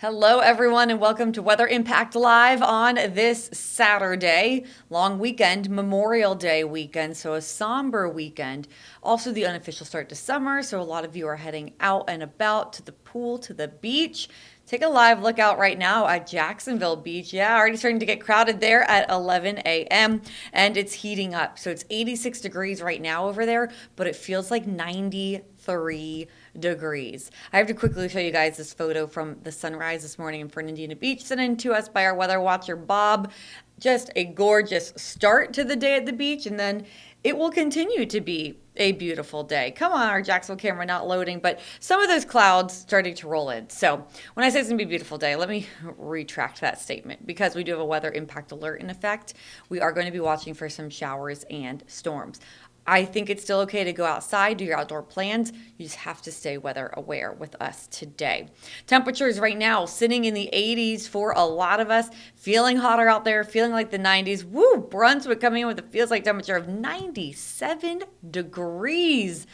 Hello, everyone, and welcome to Weather Impact Live on this Saturday. Long weekend, Memorial Day weekend, so a somber weekend. Also, the unofficial start to summer, so a lot of you are heading out and about to the pool, to the beach. Take a live look out right now at Jacksonville Beach. Yeah, already starting to get crowded there at 11 a.m. and it's heating up. So it's 86 degrees right now over there, but it feels like 93 degrees. I have to quickly show you guys this photo from the sunrise this morning in Fernandina Beach, sent in to us by our weather watcher, Bob. Just a gorgeous start to the day at the beach, and then it will continue to be a beautiful day. Come on, our Jacksonville camera not loading, but some of those clouds starting to roll in. So when I say it's gonna be a beautiful day, let me retract that statement because we do have a weather impact alert in effect. We are going to be watching for some showers and storms. I think it's still okay to go outside, do your outdoor plans. You just have to stay weather aware with us today. Temperatures right now sitting in the 80s for a lot of us, feeling hotter out there, feeling like the 90s. Woo! Brunswick coming in with a feels like temperature of 97 degrees.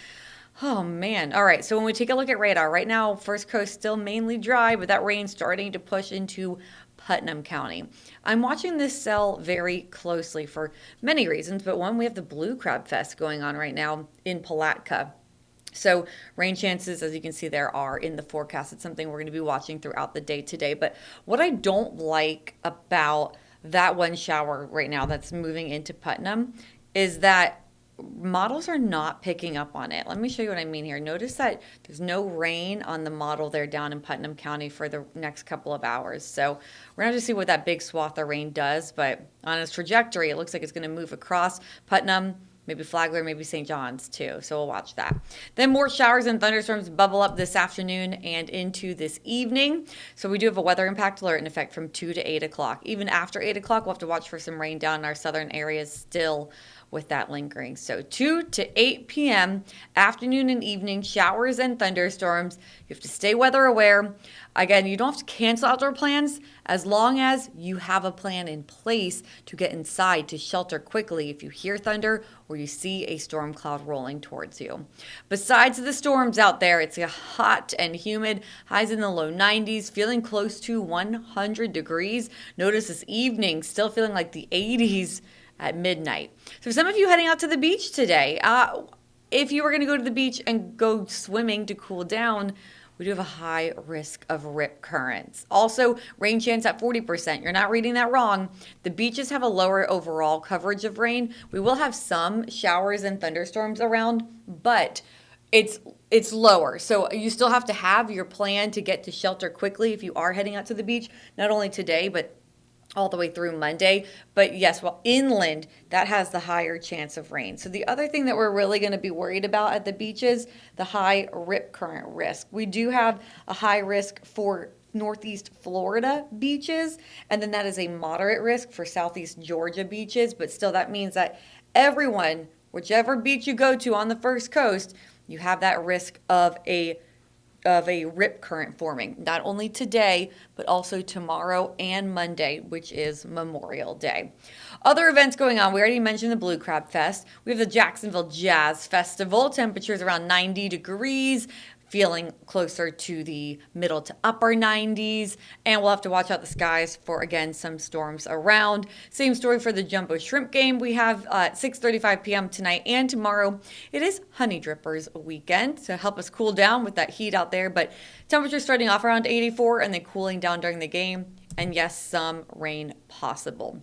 Oh man. All right. So when we take a look at radar, right now, First Coast still mainly dry, but that rain starting to push into Putnam County. I'm watching this cell very closely for many reasons, but one, we have the Blue Crab Fest going on right now in Palatka. So rain chances, as you can see there, are in the forecast. It's something we're going to be watching throughout the day today. But what I don't like about that one shower right now that's moving into Putnam is that models are not picking up on it. Let me show you what I mean here. Notice that there's no rain on the model there down in Putnam County for the next couple of hours. So we're going to see what that big swath of rain does. But on its trajectory, it looks like it's going to move across Putnam, maybe Flagler, maybe St. John's too. So we'll watch that. Then more showers and thunderstorms bubble up this afternoon and into this evening. So we do have a weather impact alert in effect from 2 to 8 o'clock. Even after 8 o'clock, we'll have to watch for some rain down in our southern areas still with that lingering. So 2 to 8 p.m., afternoon and evening, showers and thunderstorms. You have to stay weather aware. Again, you don't have to cancel outdoor plans as long as you have a plan in place to get inside to shelter quickly if you hear thunder or you see a storm cloud rolling towards you. Besides the storms out there, it's hot and humid, highs in the low 90s, feeling close to 100 degrees. Notice this evening, still feeling like the 80s at midnight. So for some of you heading out to the beach today, if you were going to go to the beach and go swimming to cool down, we do have a high risk of rip currents. Also, rain chance at 40%. You're not reading that wrong. The beaches have a lower overall coverage of rain. We will have some showers and thunderstorms around, but it's lower. So you still have to have your plan to get to shelter quickly if you are heading out to the beach, not only today, but all the way through Monday. But yes, well, inland, that has the higher chance of rain. So the other thing that we're really going to be worried about at the beaches, the high rip current risk. We do have a high risk for Northeast Florida beaches, and then that is a moderate risk for Southeast Georgia beaches. But still, that means that everyone, whichever beach you go to on the First Coast, you have that risk of a rip current forming, not only today, but also tomorrow and Monday, which is Memorial Day. Other events going on, we already mentioned the Blue Crab Fest. We have the Jacksonville Jazz Festival, temperatures around 90 degrees, feeling closer to the middle to upper 90s, and we'll have to watch out the skies for, again, some storms around. Same story for the Jumbo Shrimp game. We have 6:35 p.m. tonight and tomorrow. It is Honey Drippers weekend to help us cool down with that heat out there, but temperatures starting off around 84 and then cooling down during the game, and yes, some rain possible.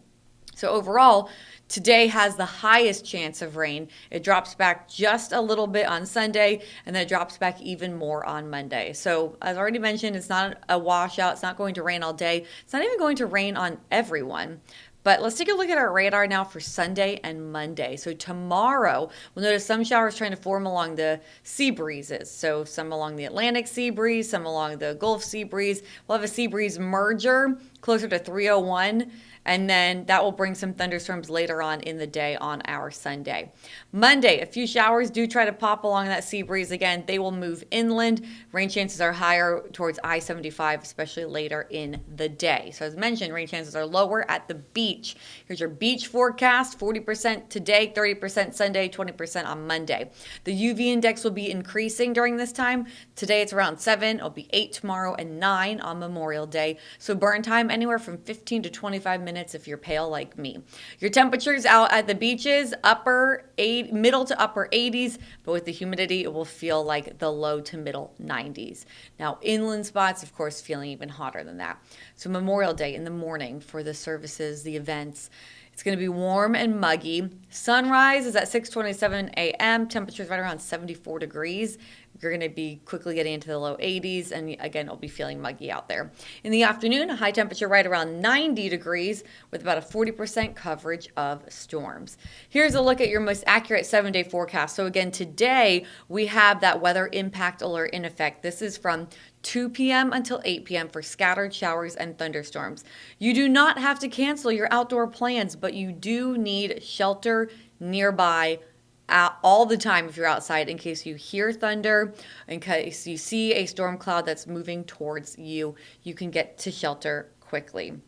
So overall, today has the highest chance of rain. It drops back just a little bit on Sunday, and then it drops back even more on Monday. So as already mentioned, it's not a washout. It's not going to rain all day. It's not even going to rain on everyone. But let's take a look at our radar now for Sunday and Monday. So tomorrow, we'll notice some showers trying to form along the sea breezes. So some along the Atlantic sea breeze, some along the Gulf sea breeze. We'll have a sea breeze merger closer to 301 And then that will bring some thunderstorms later on in the day on our Sunday. Monday, a few showers do try to pop along that sea breeze again. They will move inland. Rain chances are higher towards I-75, especially later in the day. So as mentioned, rain chances are lower at the beach. Here's your beach forecast: 40% today, 30% Sunday, 20% on Monday. The UV index will be increasing during this time. Today it's around 7. It'll be 8 tomorrow and 9 on Memorial Day. So burn time anywhere from 15 to 25 minutes if you're pale like me. Your temperatures out at the beaches, middle to upper 80s, but with the humidity, it will feel like the low to middle 90s. Now, inland spots, of course, feeling even hotter than that. So Memorial Day in the morning for the services, the events, it's going to be warm and muggy. Sunrise is at 6:27 a.m. Temperatures right around 74 degrees. You're going to be quickly getting into the low 80s, and again, it'll be feeling muggy out there. In the afternoon, a high temperature right around 90 degrees with about a 40% coverage of storms. Here's a look at your most accurate 7-day forecast. So again, today we have that weather impact alert in effect. This is from 2 p.m. until 8 p.m. for scattered showers and thunderstorms. You do not have to cancel your outdoor plans, but you do need shelter nearby all the time if you're outside, in case you hear thunder, in case you see a storm cloud that's moving towards you. You can get to shelter quickly.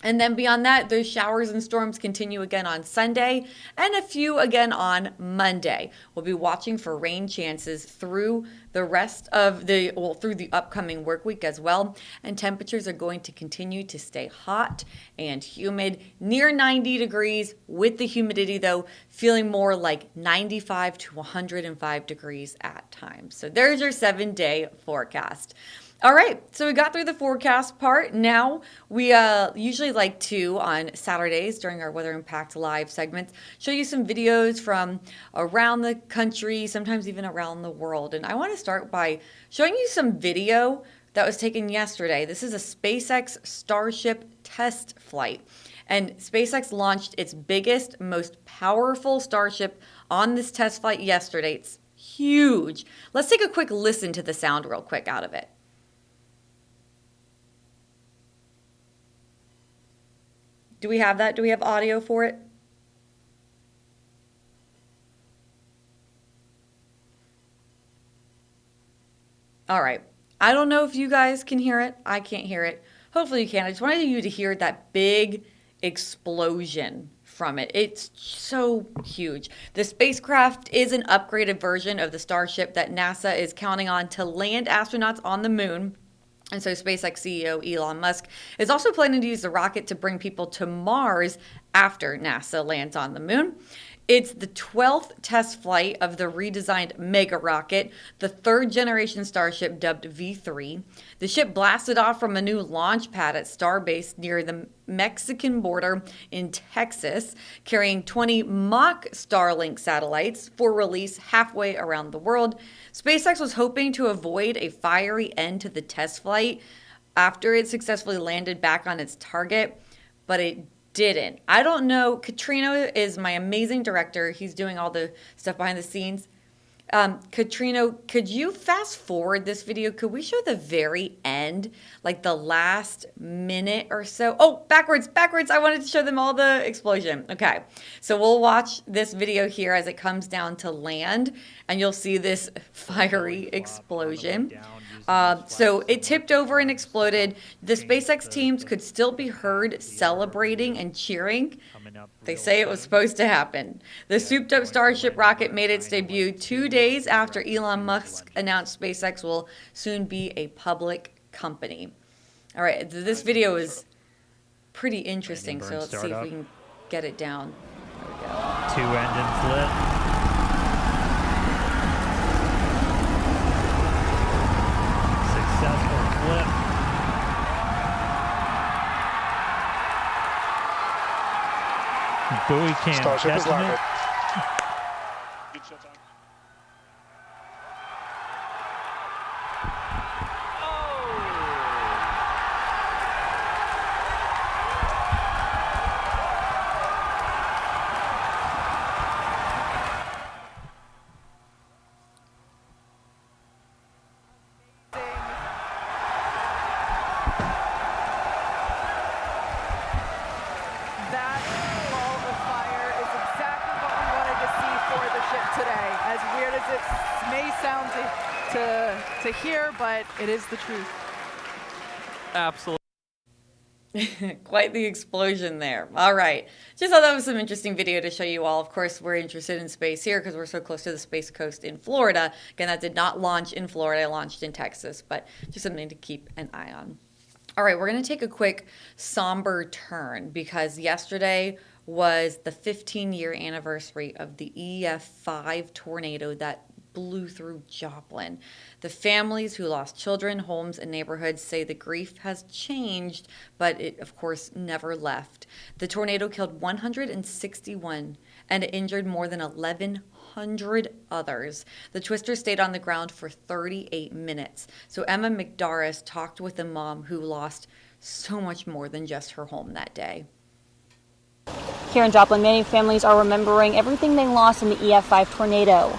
And then beyond that, those showers and storms continue again on Sunday and a few again on Monday. We'll be watching for rain chances through the rest of through the upcoming work week as well. And temperatures are going to continue to stay hot and humid, near 90 degrees, with the humidity though feeling more like 95 to 105 degrees at times. So there's your 7-day forecast. All right, so we got through the forecast part. Now we usually like to, on Saturdays during our Weather Impact Live segments, show you some videos from around the country, sometimes even around the world. And I want to start by showing you some video that was taken yesterday. This is a SpaceX Starship test flight. And SpaceX launched its biggest, most powerful Starship on this test flight yesterday. It's huge. Let's take a quick listen to the sound real quick out of it. Do we have that? Do we have audio for it? All right. I don't know if you guys can hear it. I can't hear it. Hopefully you can. I just wanted you to hear that big explosion from it. It's so huge. The spacecraft is an upgraded version of the Starship that NASA is counting on to land astronauts on the moon. And so SpaceX CEO Elon Musk is also planning to use the rocket to bring people to Mars after NASA lands on the moon. It's the 12th test flight of the redesigned mega rocket, the third generation Starship dubbed V3. The ship blasted off from a new launch pad at Starbase near the Mexican border in Texas, carrying 20 mock Starlink satellites for release halfway around the world. SpaceX was hoping to avoid a fiery end to the test flight after it successfully landed back on its target, but it didn't. I don't know. Katrina is my amazing director. He's doing all the stuff behind the scenes. Katrina, could you fast forward this video? Could we show the very end, like the last minute or so? Oh, backwards. I wanted to show them all the explosion. Okay, so we'll watch this video here as it comes down to land, and you'll see this fiery explosion. So it tipped over and exploded. The SpaceX teams could still be heard celebrating and cheering. They say it was supposed to happen. The souped-up Starship rocket made its debut 2 days after Elon Musk announced SpaceX will soon be a public company. All right, this video is pretty interesting, so let's see if we can get it down. There we go. 2 engines lit. Successful flip. Buoy cam Starship is testament. landed. to hear, but it is the truth. Absolutely. Quite the explosion there. All right. Just thought that was some interesting video to show you all. Of course, we're interested in space here because we're so close to the Space Coast in Florida. Again, that did not launch in Florida. It launched in Texas, but just something to keep an eye on. All right, we're going to take a quick somber turn because yesterday was the 15-year anniversary of the EF5 tornado that blew through Joplin. The families who lost children, homes, and neighborhoods say the grief has changed, but it, of course, never left. The tornado killed 161 and injured more than 1,100 others. The twister stayed on the ground for 38 minutes. So Emma McDarris talked with a mom who lost so much more than just her home that day. Here in Joplin, many families are remembering everything they lost in the EF5 tornado.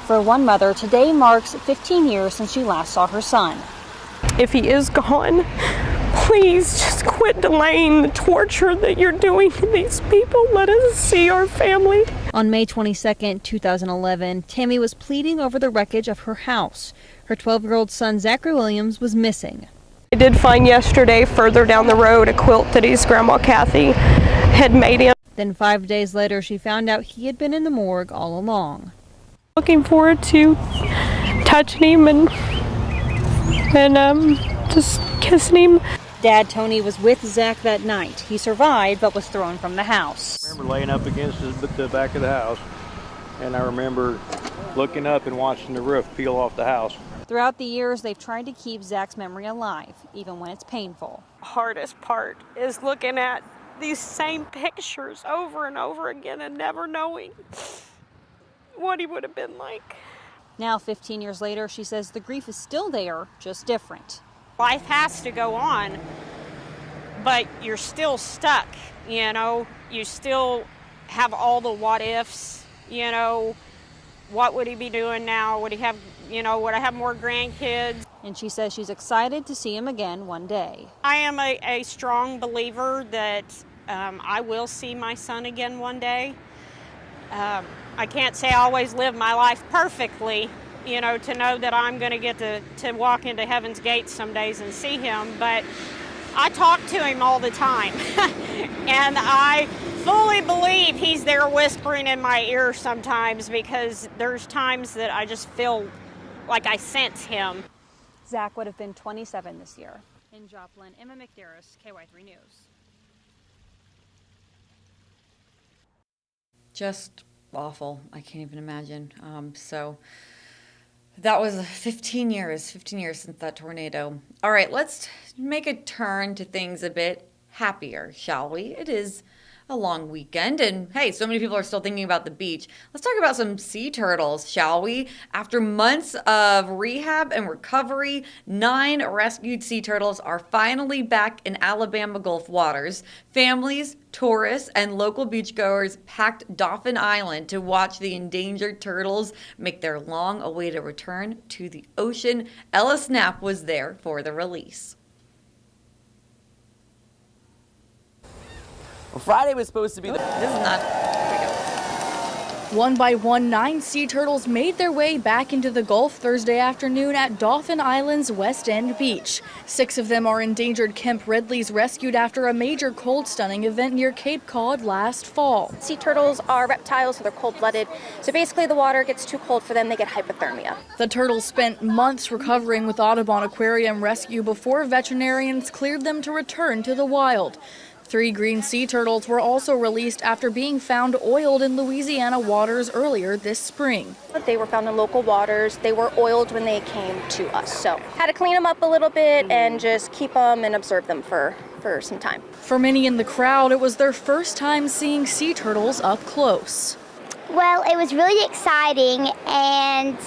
For one mother, today marks 15 years since she last saw her son. If he is gone, please just quit delaying the torture that you're doing to these people. Let us see our family. On May 22, 2011, Tammy was pleading over the wreckage of her house. Her 12-year-old son, Zachary Williams, was missing. I did find yesterday, further down the road, a quilt that his grandma Kathy had made him. Then 5 days later, she found out he had been in the morgue all along. Looking forward to touching him and just kissing him. Dad Tony was with Zach that night. He survived but was thrown from the house. I remember laying up against the back of the house, and I remember looking up and watching the roof peel off the house. Throughout the years, they've tried to keep Zach's memory alive, even when it's painful. Hardest part is looking at these same pictures over and over again and never knowing what he would have been like. Now, 15 years later, she says the grief is still there, just different. Life has to go on, but you're still stuck, you know. You still have all the what ifs, you know. What would he be doing now? Would he have, you know, would I have more grandkids? And she says she's excited to see him again one day. I am a strong believer that I will see my son again one day. I can't say I always live my life perfectly, you know, to know that I'm going to get to walk into heaven's gates some days and see him, but I talk to him all the time. And I fully believe he's there whispering in my ear sometimes, because there's times that I just feel like I sense him. Zach would have been 27 this year. In Joplin, Emma McDarris, KY3 News. Just awful. I can't even imagine. So that was 15 years since that tornado. All right, let's make a turn to things a bit happier, shall we? It is a long weekend, and hey, so many people are still thinking about the beach. Let's talk about some sea turtles, shall we? After months of rehab and recovery, 9 rescued sea turtles are finally back in Alabama Gulf waters. Families, tourists, and local beachgoers packed Dauphin Island to watch the endangered turtles make their long-awaited return to the ocean. Ella Snap was there for the release. Well, Friday was supposed to be This is not. Here we go. One by one, 9 sea turtles made their way back into the Gulf Thursday afternoon at Dauphin Island's West End beach. 6 of them are endangered Kemp Redleys rescued after a major cold stunning event near Cape Cod last fall. Sea turtles are reptiles, so they're cold-blooded. So basically the water gets too cold for them, they get hypothermia. The turtles spent months recovering with Audubon Aquarium Rescue before veterinarians cleared them to return to the wild. 3 green sea turtles were also released after being found oiled in Louisiana waters earlier this spring. They were found in local waters. They were oiled when they came to us. So had to clean them up a little bit and just keep them and observe them for some time. For many in the crowd, it was their first time seeing sea turtles up close. Well, it was really exciting, and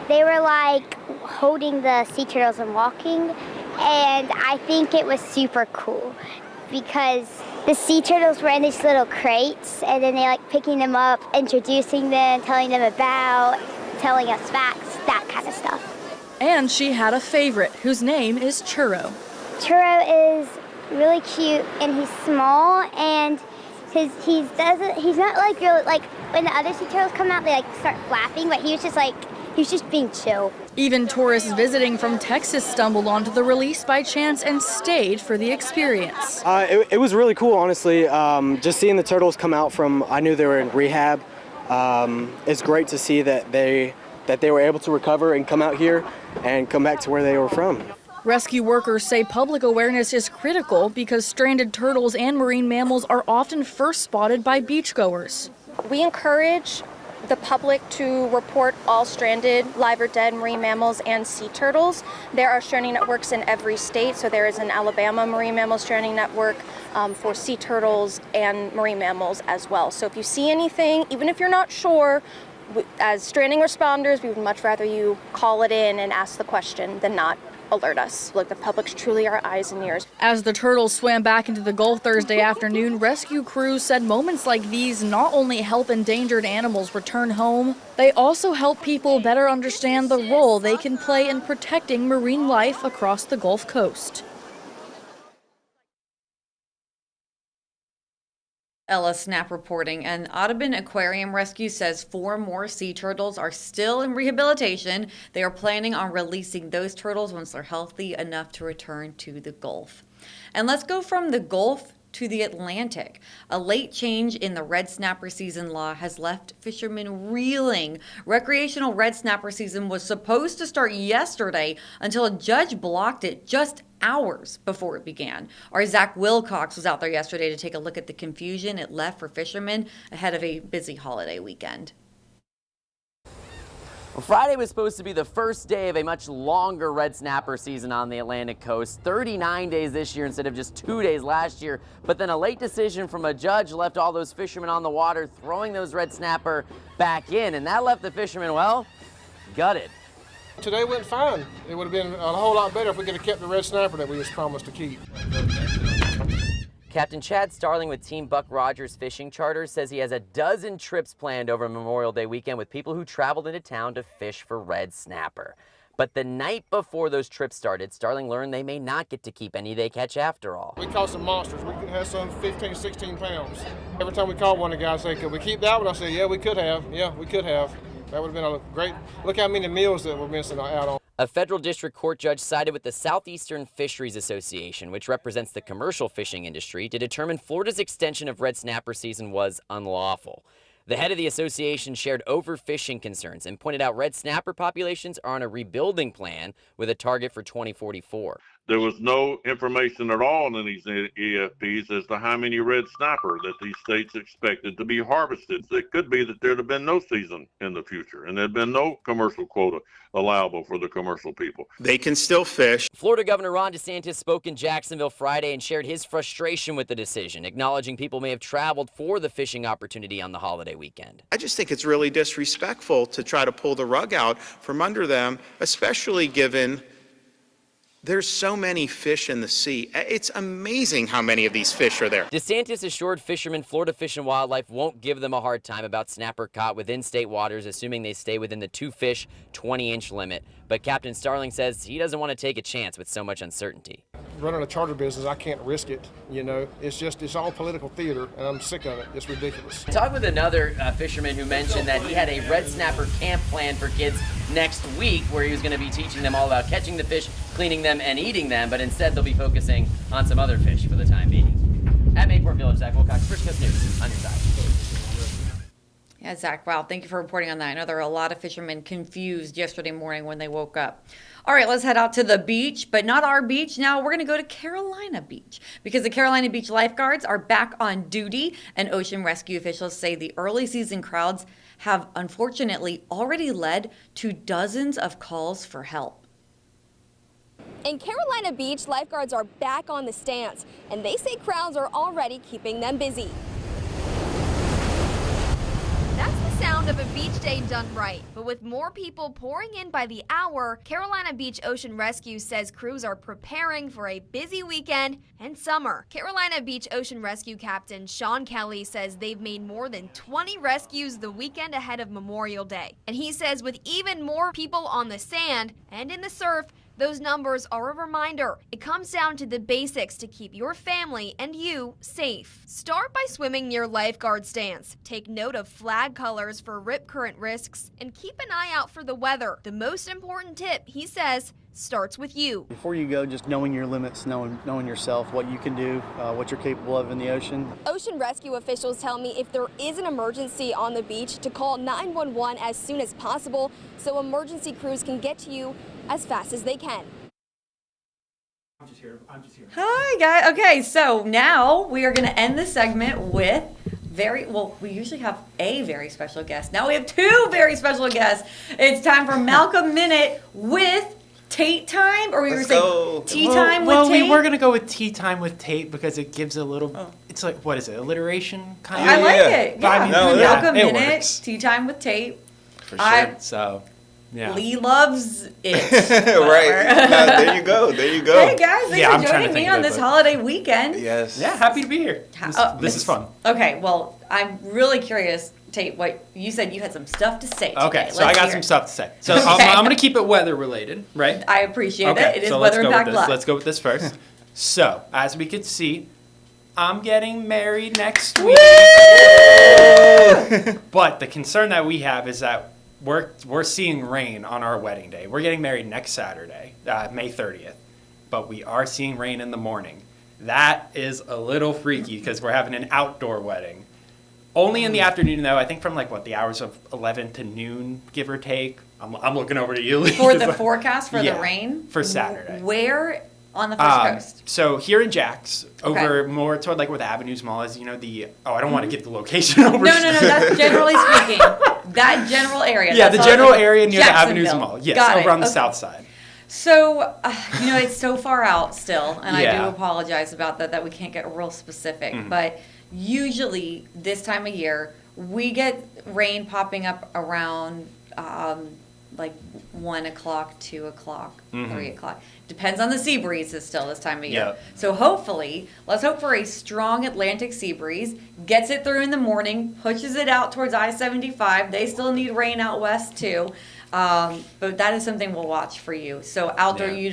they were like holding the sea turtles and walking. And I think it was super cool because the sea turtles were in these little crates, and then they like picking them up, introducing them, telling them about, telling us facts, that kind of stuff. And she had a favorite whose name is Churro. Churro is really cute, and he's small, and he's not like really, like when the other sea turtles come out, they like start flapping, but he was just like he was just being chill. Even tourists visiting from Texas stumbled onto the release by chance and stayed for the experience. It was really cool, honestly. Just seeing the turtles come out from, I knew they were in rehab. It's great to see that they were able to recover and come out here and come back to where they were from. Rescue workers say public awareness is critical because stranded turtles and marine mammals are often first spotted by beachgoers. We encourage the public to report all stranded, live or dead marine mammals and sea turtles. There are stranding networks in every state, so there is an Alabama marine mammal stranding network for sea turtles and marine mammals as well. So if you see anything, even if you're not sure, as stranding responders, we would much rather you call it in and ask the question than not alert us. Look, the public's truly our eyes and ears. As the turtles swam back into the Gulf Thursday afternoon, rescue crews said moments like these not only help endangered animals return home, they also help people better understand the role they can play in protecting marine life across the Gulf Coast. Ella Snap reporting, and Audubon Aquarium Rescue says 4 more sea turtles are still in rehabilitation. They are planning on releasing those turtles once they're healthy enough to return to the Gulf. And let's go from the Gulf to the Atlantic. A late change in the red snapper season law has left fishermen reeling. Recreational red snapper season was supposed to start yesterday until a judge blocked it just hours before it began. Our Zach Wilcox was out there yesterday to take a look at the confusion it left for fishermen ahead of a busy holiday weekend. Well, Friday was supposed to be the first day of a much longer red snapper season on the Atlantic coast. 39 days this year instead of just 2 days last year. But then a late decision from a judge left all those fishermen on the water, throwing those red snapper back in. And that left the fishermen, well, gutted. Today went fine. It would have been a whole lot better if we could have kept the red snapper that we was promised to keep. Captain Chad Starling with Team Buck Rogers Fishing Charters says he has a dozen trips planned over Memorial Day weekend with people who traveled into town to fish for red snapper. But the night before those trips started, Starling learned they may not get to keep any they catch after all. We caught some monsters. We had some 15, 16 pounds. Every time we caught one, the guy say, could we keep that one? I said, yeah, we could have. Yeah, we could have. That would have been a great, look how many meals that we're missing out on. A federal district court judge sided with the Southeastern Fisheries Association, which represents the commercial fishing industry, to determine Florida's extension of red snapper season was unlawful. The head of the association shared overfishing concerns and pointed out red snapper populations are on a rebuilding plan with a target for 2044. There was no information at all in these EFPs as to how many red snapper that these states expected to be harvested. It could be that there'd have been no season in the future and there'd been no commercial quota allowable for the commercial people. They can still fish. Florida Governor Ron DeSantis spoke in Jacksonville Friday and shared his frustration with the decision, acknowledging people may have traveled for the fishing opportunity on the holiday weekend. I just think it's really disrespectful to try to pull the rug out from under them, especially given there's so many fish in the sea. It's amazing how many of these fish are there. DeSantis assured fishermen Florida Fish and Wildlife won't give them a hard time about snapper caught within state waters, assuming they stay within the 2-fish, 20-inch limit. But Captain Starling says he doesn't want to take a chance with so much uncertainty. Running a charter business, I can't risk it, you know. It's all political theater, and I'm sick of it. It's ridiculous. Talk with another fisherman who mentioned that he had a red snapper camp planned for kids next week where he was going to be teaching them all about catching the fish, cleaning them, and eating them, but instead they'll be focusing on some other fish for the time being. At Mayport Village, Zach Wilcox, First Coast News, on your side. Yeah, Zach, wow, thank you for reporting on that. I know there were a lot of fishermen confused yesterday morning when they woke up. All right, let's head out to the beach, but not our beach. Now we're going to go to Carolina Beach because the Carolina Beach lifeguards are back on duty, and ocean rescue officials say the early season crowds have unfortunately already led to dozens of calls for help. In Carolina Beach, lifeguards are back on the stance, and they say crowds are already keeping them busy. That's the sound of a beach day done right. But with more people pouring in by the hour, Carolina Beach Ocean Rescue says crews are preparing for a busy weekend and summer. Carolina Beach Ocean Rescue Captain Sean Kelly says they've made more than 20 rescues the weekend ahead of Memorial Day. And he says with even more people on the sand and in the surf, Those numbers are a reminder. It comes down to the basics to keep your family and you safe. Start by swimming near lifeguard stands. Take note of flag colors for rip current risks and keep an eye out for the weather. The most important tip, he says, starts with you. Before you go, just knowing your limits, knowing yourself, what you can do, what you're capable of in the ocean. Ocean rescue officials tell me if there is an emergency on the beach to call 911 as soon as possible so emergency crews can get to you as fast as they can. I'm just here. Hi, guys. Okay, so now we are going to end this segment with we usually have a very special guest. Now we have two very special guests. It's time for Malcolm Minute with Tate time, or we were saying tea time with Tate? Well, we were going to go with tea time with Tate because it gives a little, it's like, what is it, alliteration kind of? I like it. Yeah. I mean, Malcolm it Minute, works. tea time with Tate. For sure. So, yeah. Lee loves it. Right. There you go. Hey, guys, thanks for joining me on this holiday weekend. Yes. Yeah, happy to be here. This is fun. Okay, well, I'm really curious, Tate, what you said you had some stuff to say today. Okay, so I got some stuff to say. So I'm going to keep it weather related, right? I appreciate it. It is so Weather Impact Live. Let's go with this first. So, as we can see, I'm getting married next week. But the concern that we have is that we're seeing rain on our wedding day. We're getting married next Saturday, May 30th. But we are seeing rain in the morning. That is a little freaky because we're having an outdoor wedding. Only in the afternoon, though. I think from the hours of 11 to noon, give or take. I'm looking over to you, Lee. For the forecast for the rain? For Saturday. Where on the First Coast? So here in Jax, over more toward where the Avenues Mall is, I don't want to give the location over. No, that's generally speaking. That general area. Yeah, the general area near the Avenues Mall. Yes, over on the south side. So, it's so far out still, and I do apologize about that we can't get real specific, but usually this time of year, we get rain popping up around 1 o'clock, 2 o'clock, 3 o'clock. Depends on the sea breezes still this time of year. Yep. So hopefully, let's hope for a strong Atlantic sea breeze, gets it through in the morning, pushes it out towards I-75. They still need rain out west too. But that is something we'll watch for you. So outdoor, do you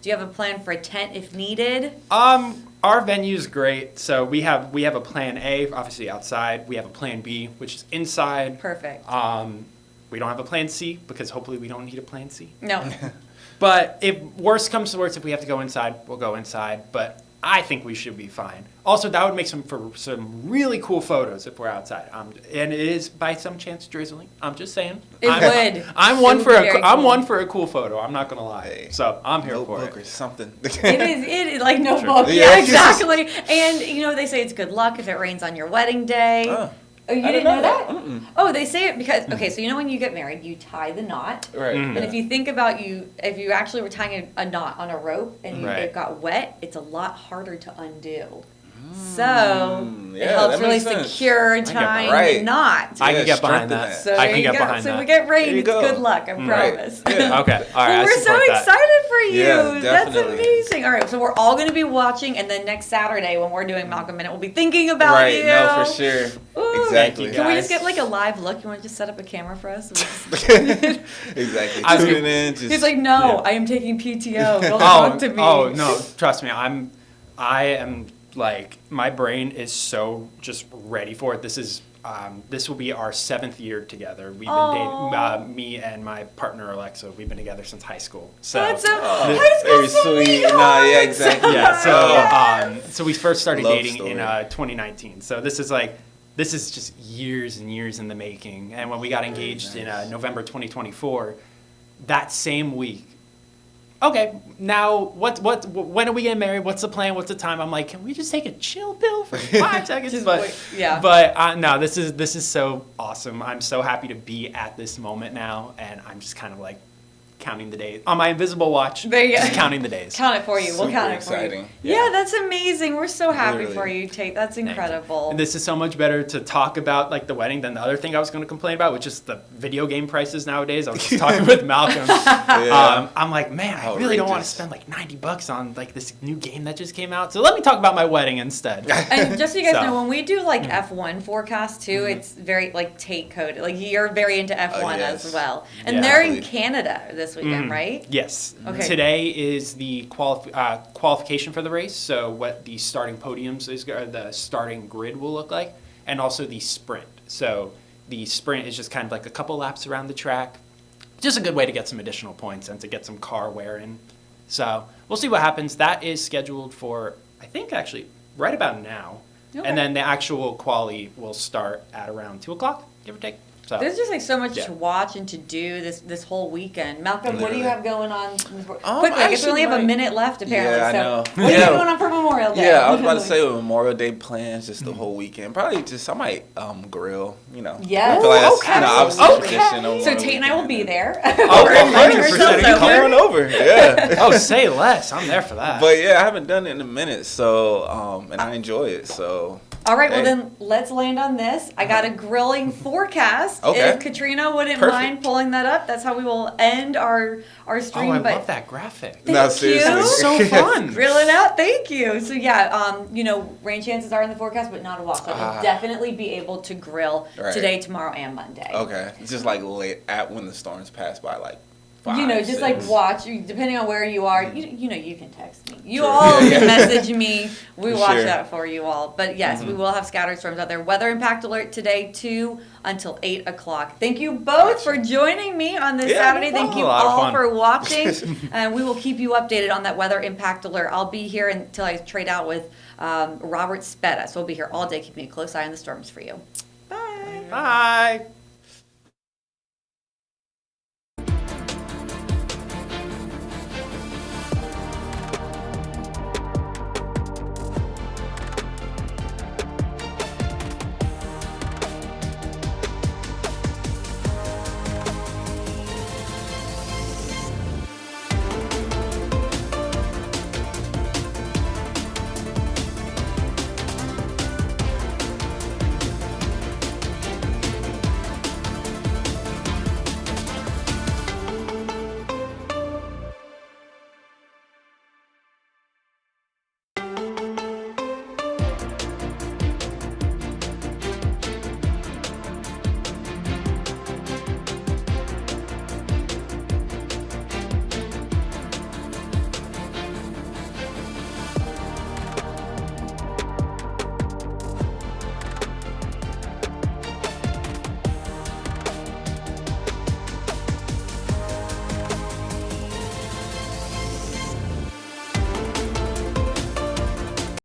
have a plan for a tent if needed? Our venue's great. So we have a plan A, obviously outside. We have a plan B, which is inside. Perfect. We don't have a plan C because hopefully we don't need a plan C. No. But if worst comes to worst, if we have to go inside, we'll go inside. But I think we should be fine. Also, that would make some really cool photos if we're outside. And it is by some chance drizzling. I'm just saying. I'm one for a cool photo. I'm not gonna lie. Hey, so I'm here for it. Or something. It is like notebook. Yeah, exactly. And they say it's good luck if it rains on your wedding day. Oh, you didn't know that? Oh, they say it because, so when you get married, you tie the knot. Right. And if you think about if you actually were tying a knot on a rope and it got wet, it's a lot harder to undo. So it helps really secure tying the knot. I can get behind that. So I can get behind that. So we get rain. It's good luck. I promise. Yeah. Okay. All right. Well, we're so excited for you. Yeah, that's amazing. All right. So we're all going to be watching, and then next Saturday when we're doing Malcolm Minute, we'll be thinking about you. Right. No, for sure. Ooh. Exactly. Can we just get a live look? You want to just set up a camera for us? Exactly. Tuning in. He's like, no, I am taking PTO. Don't talk to me. Oh no, trust me. I am. My brain is so just ready for it. This will be our 7th year together. We've been dating, me and my partner Alexa. We've been together since high school. So that's high school very sweet. No, yeah, exactly. Yeah. So we first started dating in 2019. So this is just years and years in the making. And when we got engaged in November 2024, that same week. Okay, now when are we getting married? What's the plan? What's the time? I'm like, can we just take a chill pill for 5 seconds? But no, this is so awesome. I'm so happy to be at this moment now, and I'm just kind of counting the days on my invisible watch. Just counting the days. Count it for you. We'll count it for exciting. you. Yeah, that's amazing. We're so happy for you, Tate. That's incredible. And this is so much better to talk about the wedding than the other thing I was going to complain about, which is the video game prices nowadays. I was just talking with Malcolm. I'm like, man, I really don't want to spend $90 on this new game that just came out. So let me talk about my wedding instead. And just so you guys know, when we do F1 forecast too, it's very Tate coded. You're very into F1 as well, and they're in Canada this this weekend, right? Yes. Okay. Today is the qualification for the race, so what the starting podiums is, or the starting grid will look like, and also the sprint. So the sprint is just kind of like a couple laps around the track. Just a good way to get some additional points and to get some car wear in. So we'll see what happens. That is scheduled for, I think, actually right about now. Okay. And then the actual quali will start at around 2 o'clock, give or take. So There's just like so much yeah. to watch and to do this whole weekend. Malcolm, what do you have going on? Quickly, I guess we actually only have a might- minute left apparently. Yeah, I so know. what are you going on for Memorial Day? Yeah, I was about to say with Memorial Day plans, just the whole weekend. Probably just I might grill. You know. Yes. I feel like that's Okay. obviously tradition. on So Memorial Tate and I will be there. Oh, We're inviting ourselves 100%. Come over. on over. Yeah. Oh, say less. I'm there for that. But yeah, I haven't done it in a minute, so and I enjoy it. So. All right, well Hey. then let's land on this. I got a grilling forecast. Okay. If Katrina wouldn't Perfect. mind pulling that up, that's how we will end our stream. Oh, I but love that graphic. No, Thank you. seriously. It's so fun. Grill it out. Thank you. So yeah, rain chances are in the forecast, but not a walk. So I'll definitely be able to grill Right. today, tomorrow, and Monday. Okay. It's just like late at when the storms pass by, like 5, Just 6. like watch, depending on where you are, you can text me. You Sure. all Yeah. can message me. We For watch sure. that for you all. But yes, we will have scattered storms out there. Weather impact alert today, 2 until 8 o'clock. Thank you both for joining me on this Yeah, no Saturday. Thank problem. you A lot of all fun. for watching. And we will keep you updated on that weather impact alert. I'll be here until I trade out with Robert Spetta. So we'll be here all day, keeping a close eye on the storms for you. Bye. Bye.